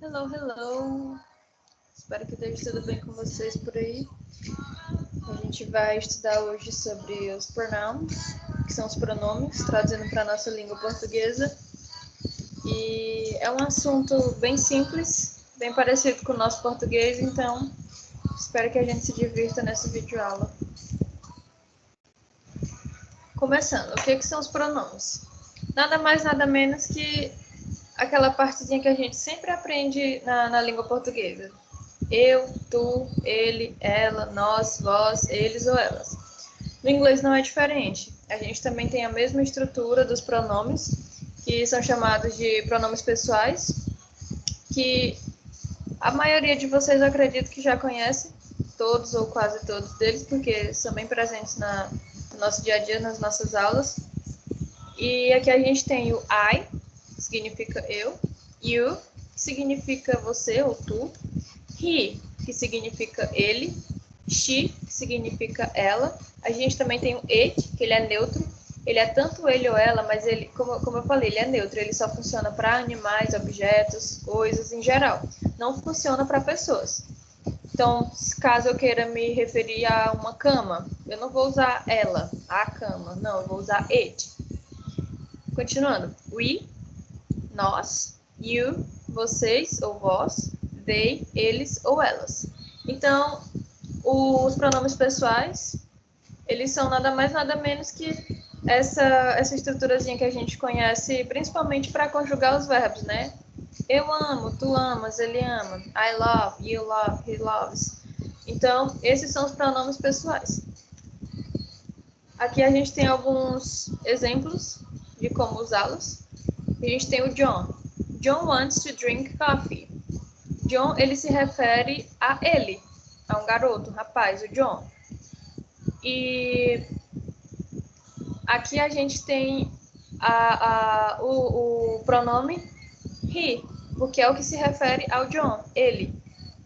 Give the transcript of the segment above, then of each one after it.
Hello, hello! Espero que esteja tudo bem com vocês por aí. A gente vai estudar hoje sobre os pronouns, que são os pronomes, traduzindo para a nossa língua portuguesa. E é um assunto bem simples, bem parecido com o nosso português, então espero que a gente se divirta nessa videoaula. Começando, o que são os pronomes? Nada mais, nada menos que aquela partezinha que a gente sempre aprende na língua portuguesa. Eu, tu, ele, ela, nós, vós, eles ou elas. No inglês não é diferente. A gente também tem a mesma estrutura dos pronomes, que são chamados de pronomes pessoais, que a maioria de vocês acredito que já conhece, todos ou quase todos deles, porque são bem presentes no nosso dia a dia, nas nossas aulas. E aqui a gente tem o I, que significa eu, you, que significa você ou tu, he, que significa ele, she, que significa ela. A gente também tem o it, que ele é neutro. Ele é tanto ele ou ela, mas ele, como eu falei, ele é neutro. Ele só funciona para animais, objetos, coisas em geral. Não funciona para pessoas. Então, caso eu queira me referir a uma cama, eu não vou usar ela, a cama. Não, eu vou usar it. Continuando. We, nós, you, vocês ou vós, they, eles ou elas. Então, os pronomes pessoais, eles são nada mais nada menos que essa estruturazinha que a gente conhece, principalmente para conjugar os verbos, né? Eu amo, tu amas, ele ama. I love, you love, he loves. Então, esses são os pronomes pessoais. Aqui a gente tem alguns exemplos de como usá-los. A gente tem o John. John wants to drink coffee. John, ele se refere a ele, a um garoto, um rapaz, o John. E aqui a gente tem o pronome he, porque é o que se refere ao John, ele.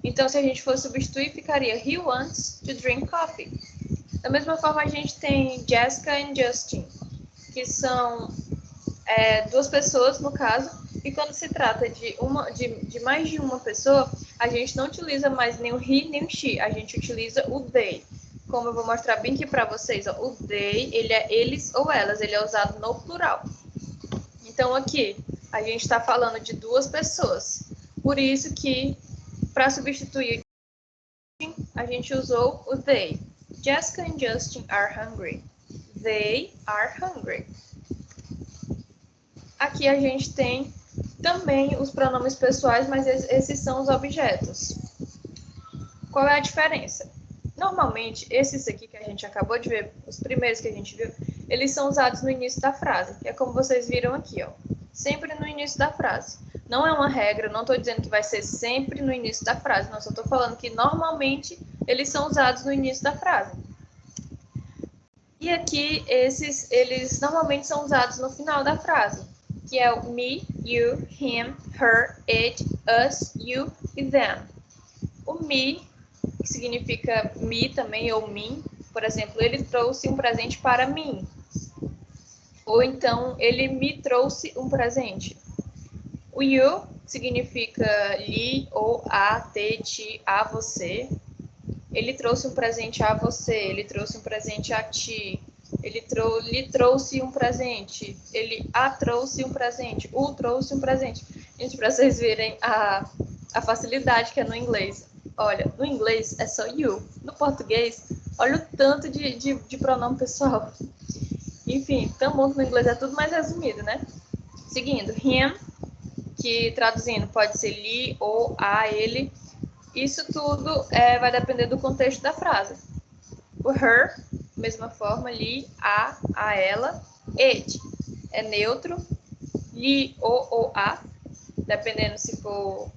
Então, se a gente for substituir, ficaria he wants to drink coffee. Da mesma forma, a gente tem Jessica e Justin, que são duas pessoas, no caso, e quando se trata de mais de uma pessoa, a gente não utiliza mais nem o he nem o she, a gente utiliza o they. Como eu vou mostrar bem aqui para vocês, ó, o they, ele é eles ou elas, ele é usado no plural. Então aqui, a gente está falando de duas pessoas, por isso que, para substituir, a gente usou o they. Jessica and Justin are hungry. They are hungry. Aqui a gente tem também os pronomes pessoais, mas esses são os objetos. Qual é a diferença? Normalmente, esses aqui que a gente acabou de ver, os primeiros que a gente viu, eles são usados no início da frase, que é como vocês viram aqui, ó. Sempre no início da frase. Não é uma regra, não estou dizendo que vai ser sempre no início da frase, não, só estou falando que normalmente eles são usados no início da frase. E aqui, eles normalmente são usados no final da frase, que é o me, you, him, her, it, us, you e them. O me, que significa me também, ou mim, por exemplo, ele trouxe um presente para mim. Ou então, ele me trouxe um presente. O you significa lhe, ou a, te, ti, a você. Ele trouxe um presente a você, ele trouxe um presente a ti. Ele lhe trouxe um presente, ele a trouxe um presente, o trouxe um presente. Gente, para vocês verem a facilidade que é no inglês. Olha, no inglês é só you. No português, olha o tanto de pronome pessoal. Enfim, tão bom que no inglês é tudo mais resumido, né? Seguindo, him, que traduzindo pode ser lhe ou a ele. Isso tudo vai depender do contexto da frase. O her, mesma forma, lhe, a ela. It é neutro. Lhe, ou a, dependendo se for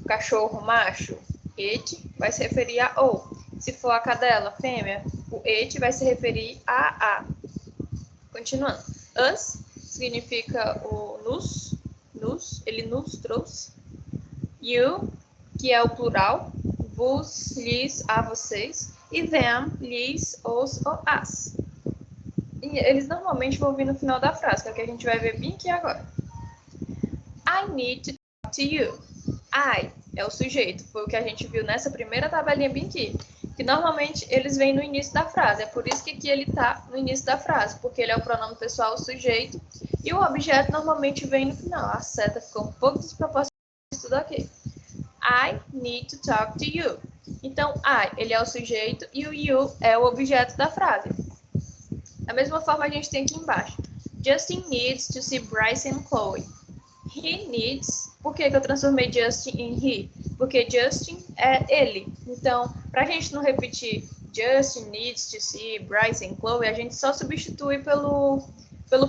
cachorro, macho, it vai se referir a ou. Se for a cadela, fêmea, o it vai se referir a. Continuando. Us significa o nos, ele nos trouxe. You, que é o plural, vos, lhes, a vocês, e them, lhes, os ou as. E eles normalmente vão vir no final da frase, que é o que a gente vai ver bem aqui agora. I need to talk to you. I é o sujeito, foi o que a gente viu nessa primeira tabelinha bem aqui, que normalmente eles vêm no início da frase, é por isso que aqui ele está no início da frase, porque ele é o pronome pessoal, o sujeito, e o objeto normalmente vem no final. A seta ficou um pouco desproporcionada tudo aqui. I need to talk to you. Então, I, ele é o sujeito e o you é o objeto da frase. Da mesma forma, a gente tem aqui embaixo. Justin needs to see Bryce and Chloe. He needs. Por que eu transformei Justin em he? Porque Justin é ele. Então, para a gente não repetir Justin needs to see Bryce and Chloe, a gente só substitui pelo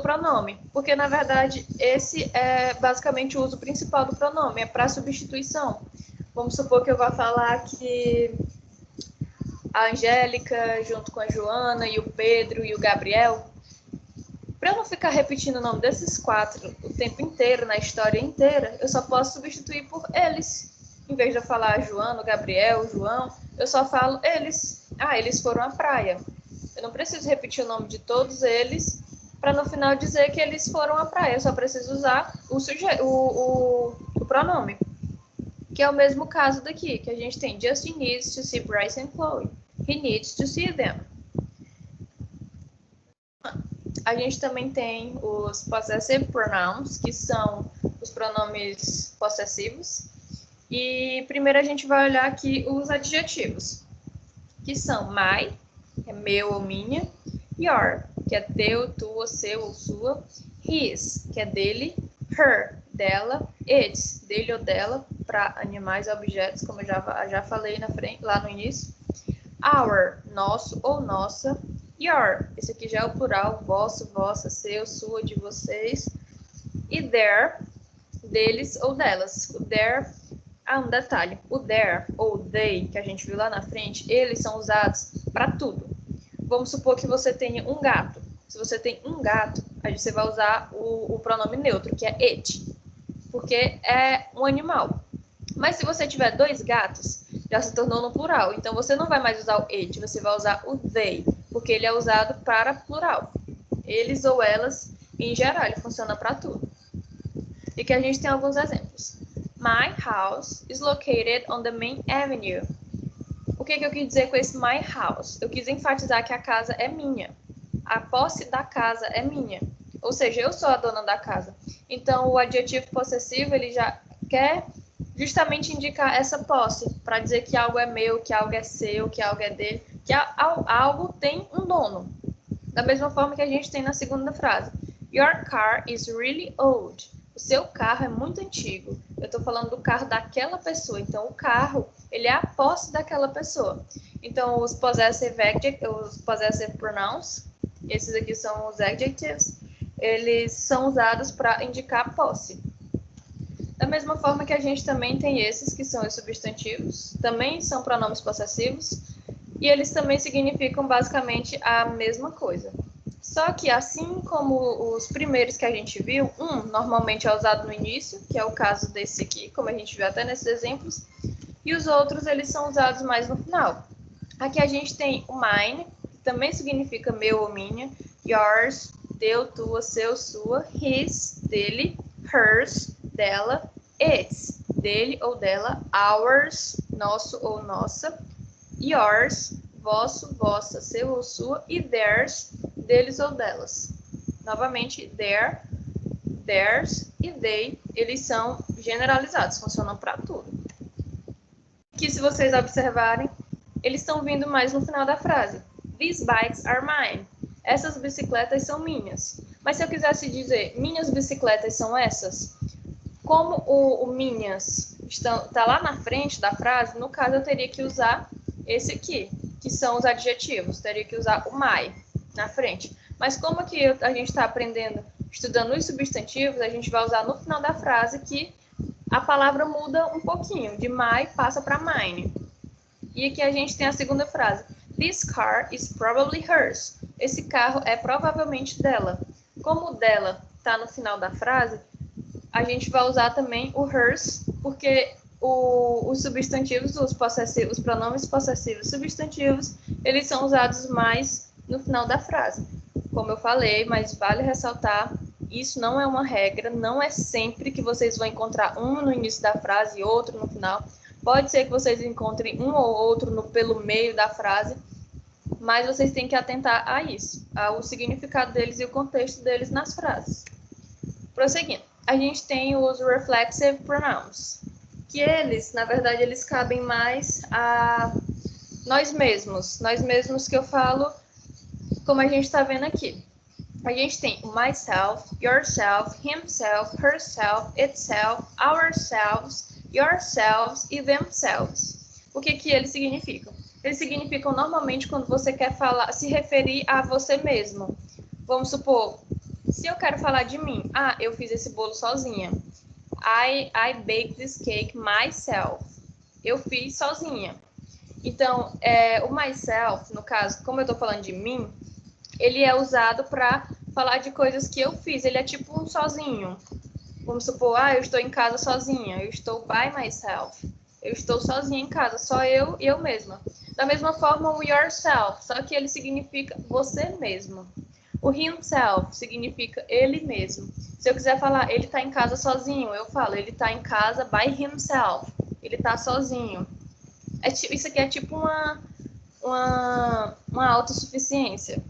pronome. Porque, na verdade, esse é basicamente o uso principal do pronome, é para substituição. Vamos supor que eu vá falar que a Angélica, junto com a Joana, e o Pedro e o Gabriel. Para eu não ficar repetindo o nome desses 4 o tempo inteiro, na história inteira, eu só posso substituir por eles. Em vez de eu falar Joana, Gabriel, João, eu só falo eles. Ah, eles foram à praia. Eu não preciso repetir o nome de todos eles para no final dizer que eles foram à praia. Eu só preciso usar o pronome. Que é o mesmo caso daqui, que a gente tem Justin needs to see Bryce and Chloe. He needs to see them. A gente também tem os possessive pronouns, que são os pronomes possessivos. E primeiro a gente vai olhar aqui os adjetivos, que são my, que é meu ou minha, your, que é teu, tua, seu ou sua, his, que é dele, her, dela, its, dele ou dela, para animais e objetos, como eu já falei na frente, lá no início, our, nosso ou nossa, your, esse aqui já é o plural, vosso, vossa, seu, sua, de vocês, e their, deles ou delas. O their, um detalhe, o their ou they, que a gente viu lá na frente, eles são usados para tudo. Vamos supor que você tenha um gato. Se você tem um gato, aí você vai usar o pronome neutro, que é it, porque é um animal. Mas se você tiver 2 gatos, já se tornou no plural. Então, você não vai mais usar o it, você vai usar o they, porque ele é usado para plural. Eles ou elas, em geral, ele funciona para tudo. E que a gente tem alguns exemplos. My house is located on the main avenue. O que eu quis dizer com esse my house? Eu quis enfatizar que a casa é minha. A posse da casa é minha. Ou seja, eu sou a dona da casa. Então, o adjetivo possessivo, ele já quer justamente indicar essa posse, para dizer que algo é meu, que algo é seu, que algo é dele, que algo tem um dono. Da mesma forma que a gente tem na segunda frase. Your car is really old. O seu carro é muito antigo. Eu estou falando do carro daquela pessoa. Então, o carro, ele é a posse daquela pessoa. Então, os possessive pronouns, esses aqui são os adjectives, eles são usados para indicar posse. Da mesma forma que a gente também tem esses, que são os substantivos, também são pronomes possessivos, e eles também significam basicamente a mesma coisa. Só que, assim como os primeiros que a gente viu, normalmente é usado no início, que é o caso desse aqui, como a gente viu até nesses exemplos, e os outros, eles são usados mais no final. Aqui a gente tem o mine, que também significa meu ou minha, yours, teu, tua, seu, sua, his, dele, hers, dela, its, dele ou dela, ours, nosso ou nossa, yours, vosso, vossa, seu ou sua, e theirs, deles ou delas. Novamente, their, theirs e they, eles são generalizados, funcionam para tudo. Aqui, se vocês observarem, eles estão vindo mais no final da frase. These bikes are mine. Essas bicicletas são minhas. Mas se eu quisesse dizer, minhas bicicletas são essas, como o minhas está lá na frente da frase, no caso eu teria que usar esse aqui, que são os adjetivos. Teria que usar o my na frente. Mas como aqui a gente está aprendendo, estudando os substantivos, a gente vai usar no final da frase que a palavra muda um pouquinho. De my passa para mine. E aqui a gente tem a segunda frase. This car is probably hers. Esse carro é provavelmente dela. Como o dela está no final da frase, a gente vai usar também o hers, porque os substantivos, os pronomes possessivos substantivos, eles são usados mais no final da frase. Como eu falei, mas vale ressaltar Isso não é uma regra, não é sempre que vocês vão encontrar um no início da frase e outro no final. Pode ser que vocês encontrem um ou outro pelo meio da frase, mas vocês têm que atentar a isso, ao significado deles e o contexto deles nas frases. Prosseguindo, a gente tem os reflexive pronouns, que eles, na verdade, eles cabem mais a nós mesmos que eu falo, como a gente está vendo aqui. A gente tem o myself, yourself, himself, herself, itself, ourselves, yourselves e themselves. O que eles significam? Eles significam normalmente quando você quer falar, se referir a você mesmo. Vamos supor, se eu quero falar de mim, eu fiz esse bolo sozinha. I baked this cake myself. Eu fiz sozinha. Então, o myself, no caso, como eu estou falando de mim, ele é usado para falar de coisas que eu fiz. Ele é tipo um sozinho. Vamos supor, eu estou em casa sozinha. Eu estou by myself. Eu estou sozinha em casa, só eu e eu mesma. Da mesma forma, o yourself, só que ele significa você mesmo. O himself significa ele mesmo. Se eu quiser falar, ele está em casa sozinho, eu falo, ele está em casa by himself. Ele está sozinho. Isso aqui é tipo uma autossuficiência.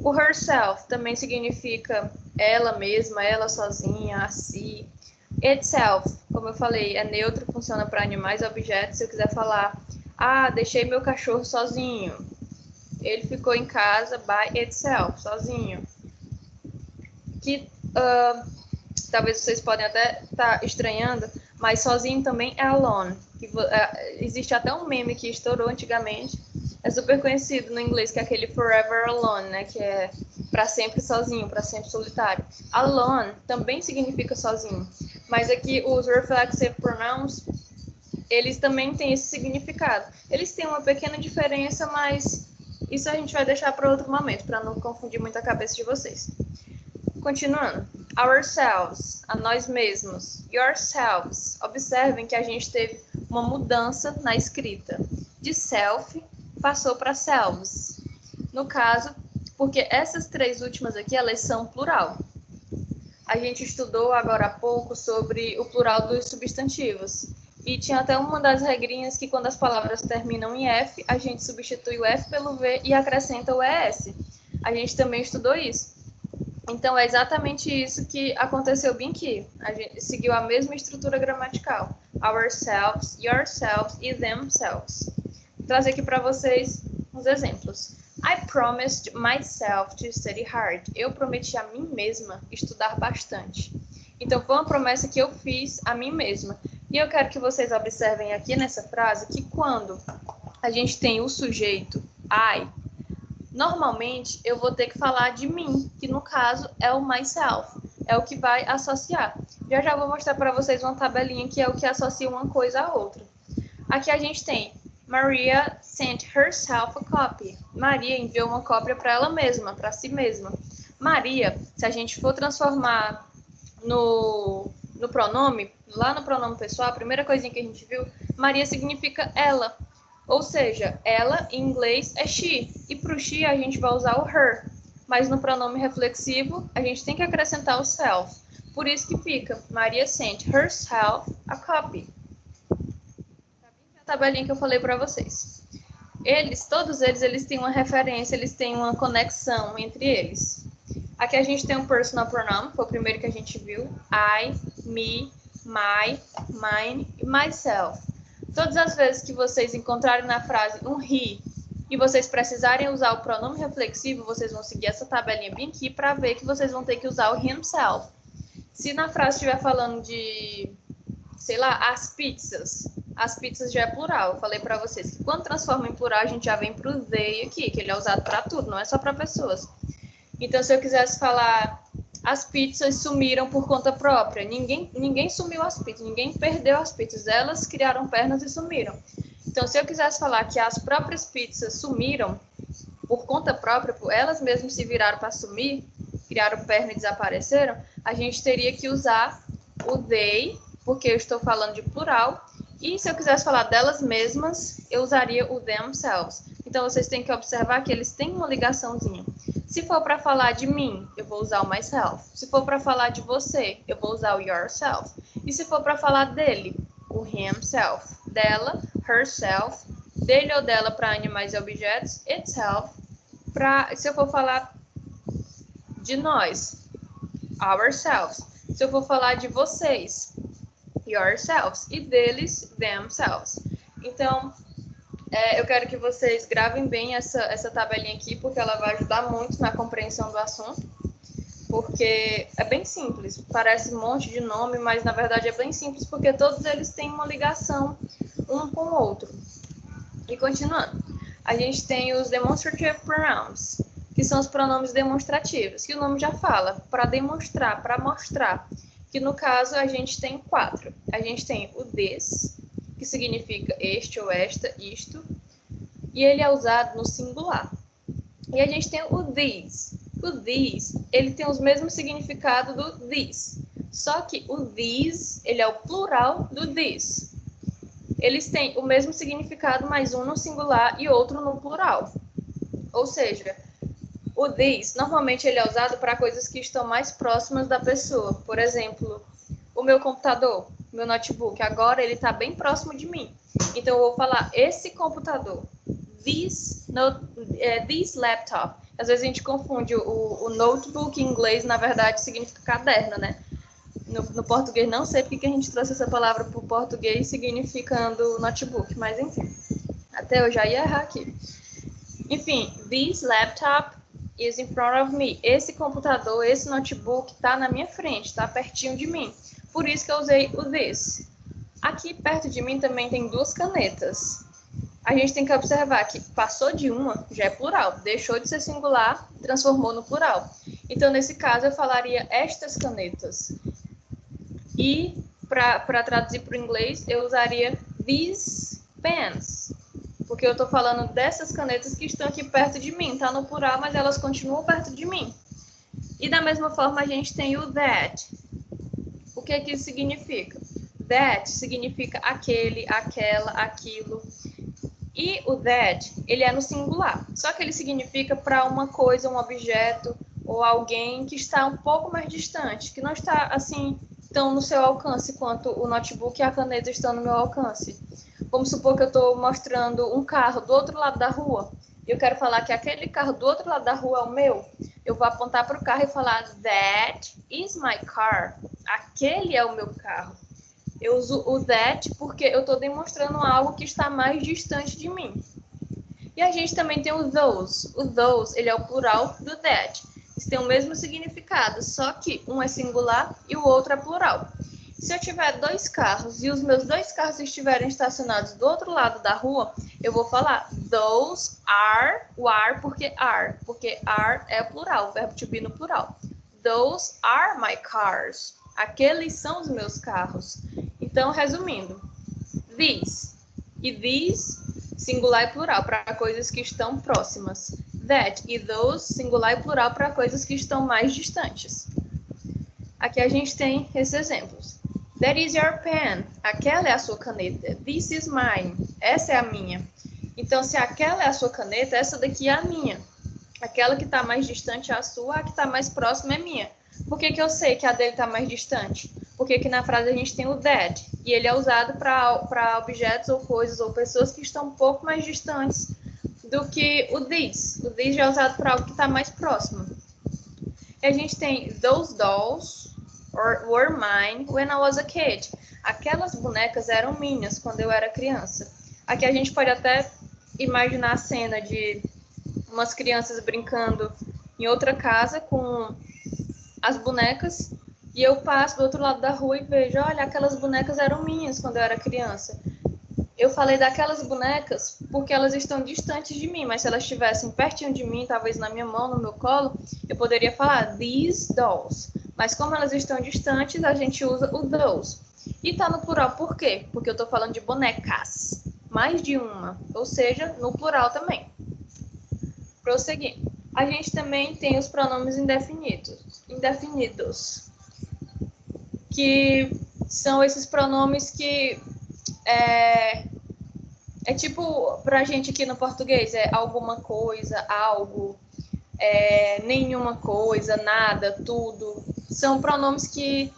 O herself também significa ela mesma, ela sozinha, a si. Itself, como eu falei, é neutro, funciona para animais e objetos. Se eu quiser falar, deixei meu cachorro sozinho. Ele ficou em casa by itself, sozinho. Que talvez vocês podem até estar estranhando, mas sozinho também é alone. Existe até um meme que estourou antigamente, é super conhecido no inglês, que é aquele forever alone, né? Que é para sempre sozinho, para sempre solitário. Alone também significa sozinho, mas aqui os reflexive pronouns, eles também têm esse significado. Eles têm uma pequena diferença, mas isso a gente vai deixar para outro momento, para não confundir muito a cabeça de vocês. Continuando. Ourselves, a nós mesmos. Yourselves. Observem que a gente teve uma mudança na escrita. De self passou para selves. No caso, porque essas três últimas aqui, elas são plural. A gente estudou agora há pouco sobre o plural dos substantivos. E tinha até uma das regrinhas que quando as palavras terminam em F, a gente substitui o F pelo V e acrescenta o ES. A gente também estudou isso. Então, é exatamente isso que aconteceu bem aqui. A gente seguiu a mesma estrutura gramatical. Ourselves, yourselves e themselves. Vou trazer aqui para vocês uns exemplos. I promised myself to study hard. Eu prometi a mim mesma estudar bastante. Então, foi uma promessa que eu fiz a mim mesma. E eu quero que vocês observem aqui nessa frase que quando a gente tem o sujeito I, normalmente eu vou ter que falar de mim, que no caso é o myself, é o que vai associar. Já vou mostrar para vocês uma tabelinha que é o que associa uma coisa à outra. Aqui a gente tem Maria sent herself a copy. Maria enviou uma cópia para ela mesma, para si mesma. Maria, se a gente for transformar no pronome, lá no pronome pessoal, a primeira coisinha que a gente viu, Maria significa ela. Ou seja, ela em inglês é she. E para o she a gente vai usar o her. Mas no pronome reflexivo a gente tem que acrescentar o self. Por isso que fica Maria sent herself a copy. A tabelinha que eu falei para vocês. Todos eles têm uma referência, eles têm uma conexão entre eles. Aqui a gente tem um personal pronoun, foi o primeiro que a gente viu. I, me, my, mine e myself. Todas as vezes que vocês encontrarem na frase um he e vocês precisarem usar o pronome reflexivo, vocês vão seguir essa tabelinha bem aqui para ver que vocês vão ter que usar o himself. Se na frase estiver falando de, sei lá, as pizzas já é plural. Eu falei para vocês que quando transforma em plural, a gente já vem para o they aqui, que ele é usado para tudo, não é só para pessoas. Então, se eu quisesse falar as pizzas sumiram por conta própria, ninguém sumiu as pizzas, ninguém perdeu as pizzas, elas criaram pernas e sumiram. Então, se eu quisesse falar que as próprias pizzas sumiram por conta própria, elas mesmas se viraram para sumir, criaram perna e desapareceram, a gente teria que usar o they, porque eu estou falando de plural, e se eu quisesse falar delas mesmas, eu usaria o themselves. Então, vocês têm que observar que eles têm uma ligaçãozinha. Se for para falar de mim, eu vou usar o myself. Se for para falar de você, eu vou usar o yourself. E se for para falar dele, o himself. Dela, herself. Dele ou dela para animais e objetos, itself. Se eu for falar de nós, ourselves. Se eu for falar de vocês, yourselves. E deles, themselves. Então, eu quero que vocês gravem bem essa tabelinha aqui, porque ela vai ajudar muito na compreensão do assunto. Porque é bem simples, parece um monte de nome, mas na verdade é bem simples, porque todos eles têm uma ligação um com o outro. E continuando, a gente tem os demonstrative pronouns, que são os pronomes demonstrativos, que o nome já fala, para demonstrar, para mostrar, que no caso a gente tem 4. A gente tem o this, que significa este ou esta, isto, e ele é usado no singular. E a gente tem o these. O these, ele tem os mesmos significados do this, só que o these, ele é o plural do this. Eles têm o mesmo significado, mas um no singular e outro no plural. Ou seja, o these, normalmente ele é usado para coisas que estão mais próximas da pessoa. Por exemplo, o meu computador, meu notebook, agora ele está bem próximo de mim. Então, eu vou falar esse computador, this laptop. Às vezes a gente confunde o notebook em inglês, na verdade, significa caderno, né? No português, não sei porque que a gente trouxe essa palavra para o português significando notebook, mas enfim. Até eu já ia errar aqui. Enfim, this laptop is in front of me. Esse computador, esse notebook está na minha frente, está pertinho de mim. Por isso que eu usei o this. Aqui perto de mim também tem 2 canetas. A gente tem que observar que passou de uma, já é plural. Deixou de ser singular, transformou no plural. Então, nesse caso, eu falaria estas canetas. E, para traduzir para o inglês, eu usaria these pens. Porque eu estou falando dessas canetas que estão aqui perto de mim. Está no plural, mas elas continuam perto de mim. E, da mesma forma, a gente tem o that. O que isso significa? That significa aquele, aquela, aquilo. E o that, ele é no singular. Só que ele significa para uma coisa, um objeto ou alguém que está um pouco mais distante, que não está, assim, tão no seu alcance quanto o notebook e a caneta estão no meu alcance. Vamos supor que eu estou mostrando um carro do outro lado da rua. E eu quero falar que aquele carro do outro lado da rua é o meu. Eu vou apontar para o carro e falar, that is my car. Aquele é o meu carro. Eu uso o that porque eu estou demonstrando algo que está mais distante de mim. E a gente também tem o those. O those, ele é o plural do that. Eles têm o mesmo significado, só que um é singular e o outro é plural. Se eu tiver 2 carros e os meus 2 carros estiverem estacionados do outro lado da rua, eu vou falar those are, o are porque are é plural, o verbo to be no plural. Those are my cars. Aqueles são os meus carros. Então, resumindo, these e these, singular e plural, para coisas que estão próximas. That e those, singular e plural, para coisas que estão mais distantes. Aqui a gente tem esses exemplos. That is your pen. Aquela é a sua caneta. This is mine. Essa é a minha. Então, se aquela é a sua caneta, essa daqui é a minha. Aquela que está mais distante é a sua, a que está mais próxima é minha. Por que eu sei que a dele está mais distante? Porque aqui na frase a gente tem o that, e ele é usado para objetos ou coisas ou pessoas que estão um pouco mais distantes do que o this. O this já é usado para algo que está mais próximo. E a gente tem those dolls were mine when I was a kid. Aquelas bonecas eram minhas quando eu era criança. Aqui a gente pode até imaginar a cena de umas crianças brincando em outra casa com as bonecas, e eu passo do outro lado da rua e vejo, olha, aquelas bonecas eram minhas quando eu era criança. Eu falei daquelas bonecas porque elas estão distantes de mim, mas se elas estivessem pertinho de mim, talvez na minha mão, no meu colo, eu poderia falar these dolls. Mas como elas estão distantes, a gente usa o those. E tá no plural por quê? Porque eu tô falando de bonecas, mais de uma, ou seja, no plural também. Prosseguindo. A gente também tem os pronomes indefinidos, que são esses pronomes que é tipo, pra gente aqui no português, é alguma coisa, algo. nenhuma coisa, nada, tudo. São pronomes que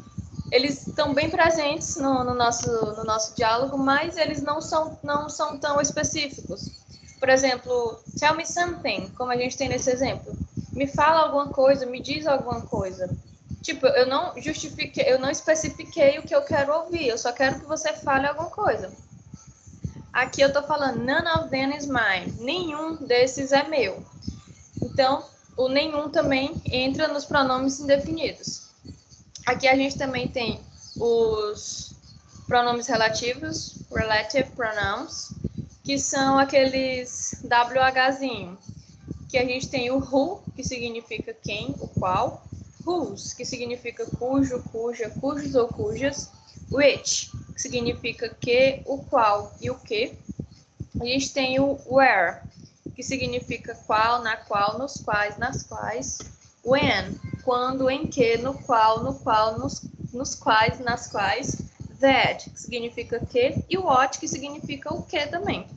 eles estão bem presentes no nosso diálogo, mas eles não são tão específicos. Por exemplo, tell me something, como a gente tem nesse exemplo. Me fala alguma coisa, me diz alguma coisa. Tipo, eu não especifiquei o que eu quero ouvir, eu só quero que você fale alguma coisa. Aqui eu estou falando, none of them is mine. Nenhum desses é meu. Então, o nenhum também entra nos pronomes indefinidos. Aqui a gente também tem os pronomes relativos, relative pronouns, que são aqueles WHzinho, que a gente tem o who, que significa quem, o qual, whose, que significa cujo, cuja, cujos ou cujas, which, que significa que, o qual e o que. A gente tem o where, que significa qual, na qual, nos quais, nas quais, when, quando, em que, no qual, nos quais, nas quais, that, que significa que, e what, que significa o que também.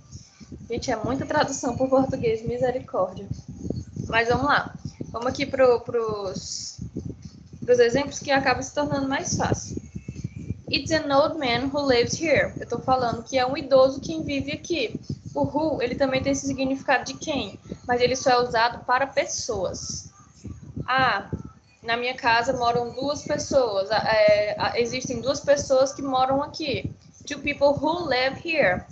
Gente, é muita tradução para o português, misericórdia. Mas vamos lá. Vamos aqui para os exemplos que acaba se tornando mais fácil. It's an old man who lives here. Eu estou falando que é um idoso quem vive aqui. O who, ele também tem esse significado de quem, mas ele só é usado para pessoas. Na minha casa moram duas pessoas. Existem duas pessoas que moram aqui. Two people who live here.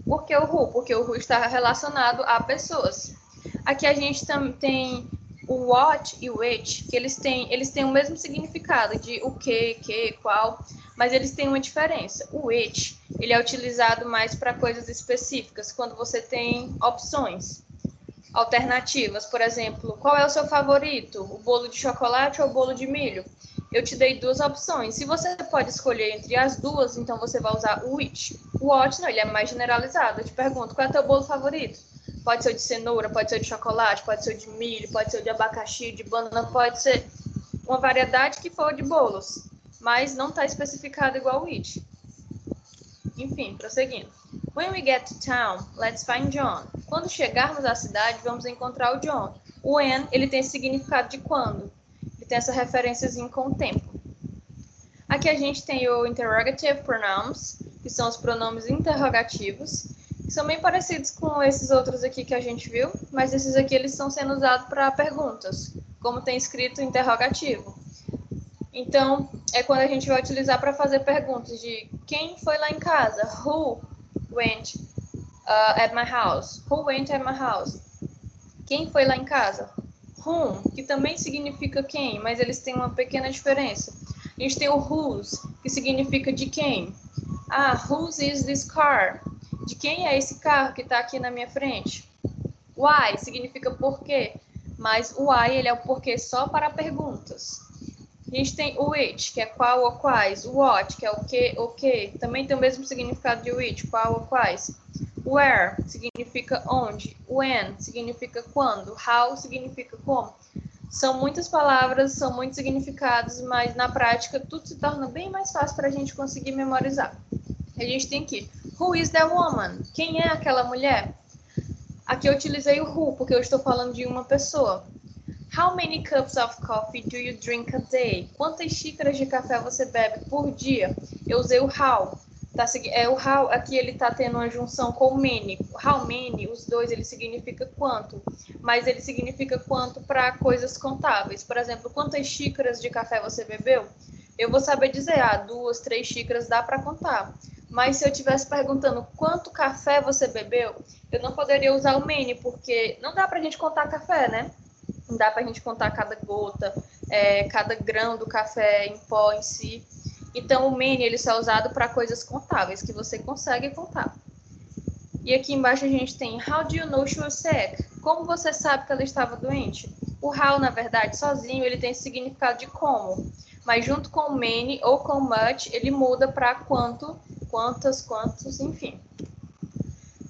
Por que o who? Porque o who está relacionado a pessoas. Aqui a gente também tem o what e o which, que eles têm o mesmo significado de o que, qual, mas eles têm uma diferença. O which, ele é utilizado mais para coisas específicas, quando você tem opções alternativas. Por exemplo, qual é o seu favorito? O bolo de chocolate ou o bolo de milho? Eu te dei duas opções. Se você pode escolher entre as duas, então você vai usar o which. O what, não, ele é mais generalizado. Eu te pergunto, qual é o teu bolo favorito? Pode ser o de cenoura, pode ser o de chocolate, pode ser o de milho, pode ser o de abacaxi, de banana, pode ser uma variedade que for de bolos, mas não está especificado igual o which. Enfim, prosseguindo. When we get to town, let's find John. Quando chegarmos à cidade, vamos encontrar o John. O when, ele tem esse significado de quando. Ele tem essa referênciazinha com o tempo. Aqui a gente tem o interrogative pronouns, que são os pronomes interrogativos, que são bem parecidos com esses outros aqui que a gente viu, mas esses aqui eles estão sendo usados para perguntas, como tem escrito interrogativo. Então, é quando a gente vai utilizar para fazer perguntas de quem foi lá em casa? Who went at my house? Who went at my house? Quem foi lá em casa? Whom, que também significa quem, mas eles têm uma pequena diferença. A gente tem o whose, que significa de quem. Whose is this car? De quem é esse carro que está aqui na minha frente? Why significa por quê, mas o why ele é o porquê só para perguntas. A gente tem o which, que é qual ou quais. O what, que é o que. Também tem o mesmo significado de which, qual ou quais. Where significa onde. When significa quando. How significa como. São muitas palavras, são muitos significados, mas na prática tudo se torna bem mais fácil para a gente conseguir memorizar. A gente tem aqui, who is that woman? Quem é aquela mulher? Aqui eu utilizei o who, porque eu estou falando de uma pessoa. How many cups of coffee do you drink a day? Quantas xícaras de café você bebe por dia? Eu usei o how. O how aqui ele está tendo uma junção com o many. How many, os dois, ele significa quanto. Mas ele significa quanto para coisas contáveis. Por exemplo, quantas xícaras de café você bebeu? Eu vou saber dizer, 2, 3 xícaras dá para contar. Mas se eu estivesse perguntando quanto café você bebeu, eu não poderia usar o many, porque não dá para a gente contar café, né? Não dá para a gente contar cada gota, cada grão do café em pó em si. Então, o many ele só é usado para coisas contáveis, que você consegue contar. E aqui embaixo a gente tem How do you know she was sick? Como você sabe que ela estava doente? O how, na verdade, sozinho, ele tem esse significado de como. Mas junto com o many ou com much, ele muda para quanto, quantas, quantos, enfim.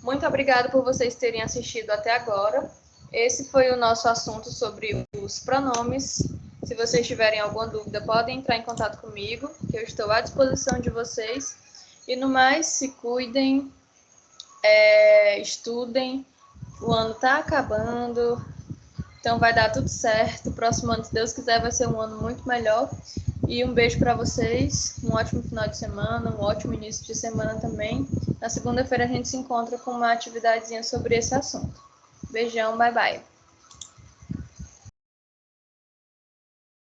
Muito obrigada por vocês terem assistido até agora. Esse foi o nosso assunto sobre os pronomes. Se vocês tiverem alguma dúvida, podem entrar em contato comigo, que eu estou à disposição de vocês. E no mais, se cuidem, estudem. O ano está acabando. Então vai dar tudo certo. O próximo ano, se Deus quiser, vai ser um ano muito melhor. E um beijo para vocês. Um ótimo final de semana, um ótimo início de semana também. Na segunda-feira a gente se encontra com uma atividadezinha sobre esse assunto. Beijão, bye bye.